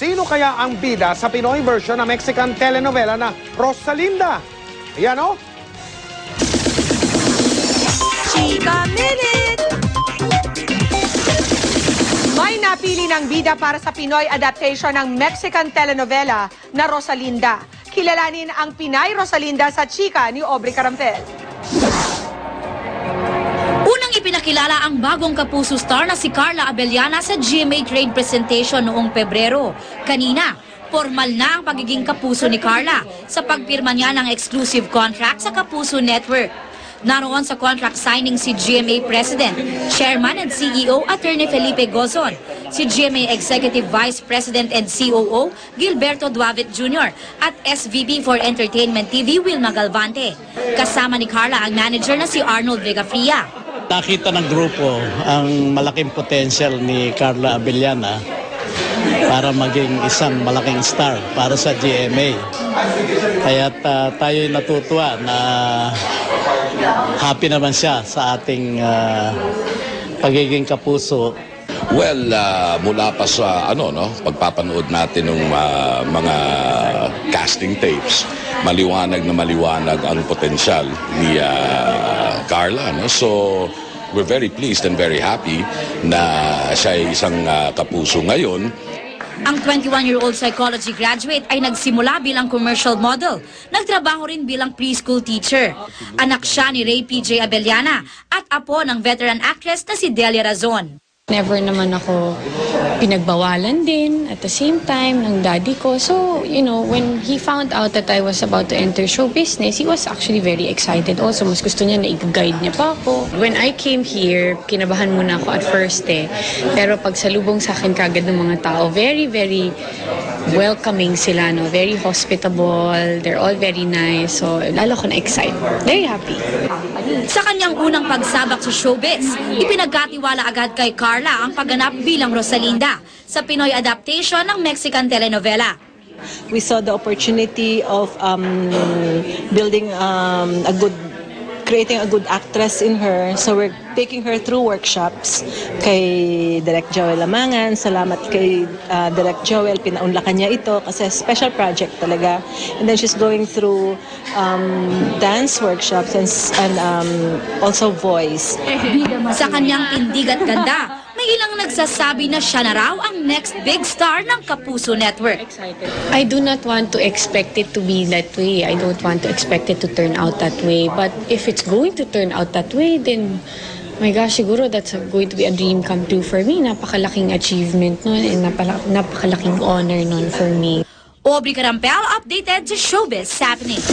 Sino kaya ang bida sa Pinoy version ng Mexican telenovela na Rosalinda? Ayan o. Chika Minute! May napili ng bida para sa Pinoy adaptation ng Mexican telenovela na Rosalinda. Kilalanin ang Pinay Rosalinda sa chika ni Aubrey Carampel. Unang ipinakilala ang bagong kapuso star na si Carla Abellana sa GMA Trade Presentation noong Pebrero. Kanina, formal na ang pagiging kapuso ni Carla sa pagpirma niya ng exclusive contract sa Kapuso Network. Naroon sa contract signing si GMA President, Chairman and CEO Attorney Felipe Gozon, si GMA Executive Vice President and COO Gilberto Duavit Jr. at SVP for Entertainment TV Wilma Galvante. Kasama ni Carla ang manager na si Arnold Vegafria. Nakita ng grupo ang malaking potential ni Carla Abellana para maging isang malaking star para sa GMA. Kaya tayo'y natutuwa na happy naman siya sa ating pagiging kapuso. Well, mula pa sa pagpapanood natin ng mga casting tapes, maliwanag na maliwanag ang potensyal ni Carla. So, we're very pleased and very happy na siya ay isang kapuso ngayon. Ang 21-year-old psychology graduate ay nagsimula bilang commercial model. Nagtrabaho rin bilang preschool teacher. Anak siya ni Ray P.J. Abellana at apo ng veteran actress na si Delia Razon. Never naman ako pinagbawalan din at the same time ng daddy ko. So, you know, when he found out that I was about to enter show business, he was actually very excited. Also, mas gusto niya na i-guide niya pa ako. When I came here, kinabahan muna ako at first Pero pag salubong sa akin kagad ng mga tao, very, very welcoming sila, no? Very hospitable. They're all very nice. So, lalo ko na-excite. Very happy. Sa kanyang unang pagsabak sa showbiz, ipinagkatiwala agad kay Carla ang pagganap bilang Rosalinda sa Pinoy adaptation ng Mexican telenovela. We saw the opportunity of creating a good actress in her. So we're taking her through workshops kay Direk Joel Lamangan. Salamat kay Direk Joel, pinaunlakan niya ito kasi special project talaga. And then she's going through dance workshops and also voice. Sa kanyang tindig at ganda, may ilang nagsasabi na siya na raw ang next big star ng Kapuso Network. I do not want to expect it to be that way. I don't want to expect it to turn out that way. But if it's going to turn out that way, then my gosh, siguro that's going to be a dream come true for me. Napakalaking achievement nun and napakalaking honor nun for me. Aubrey Carampel updated sa Showbiz Happening.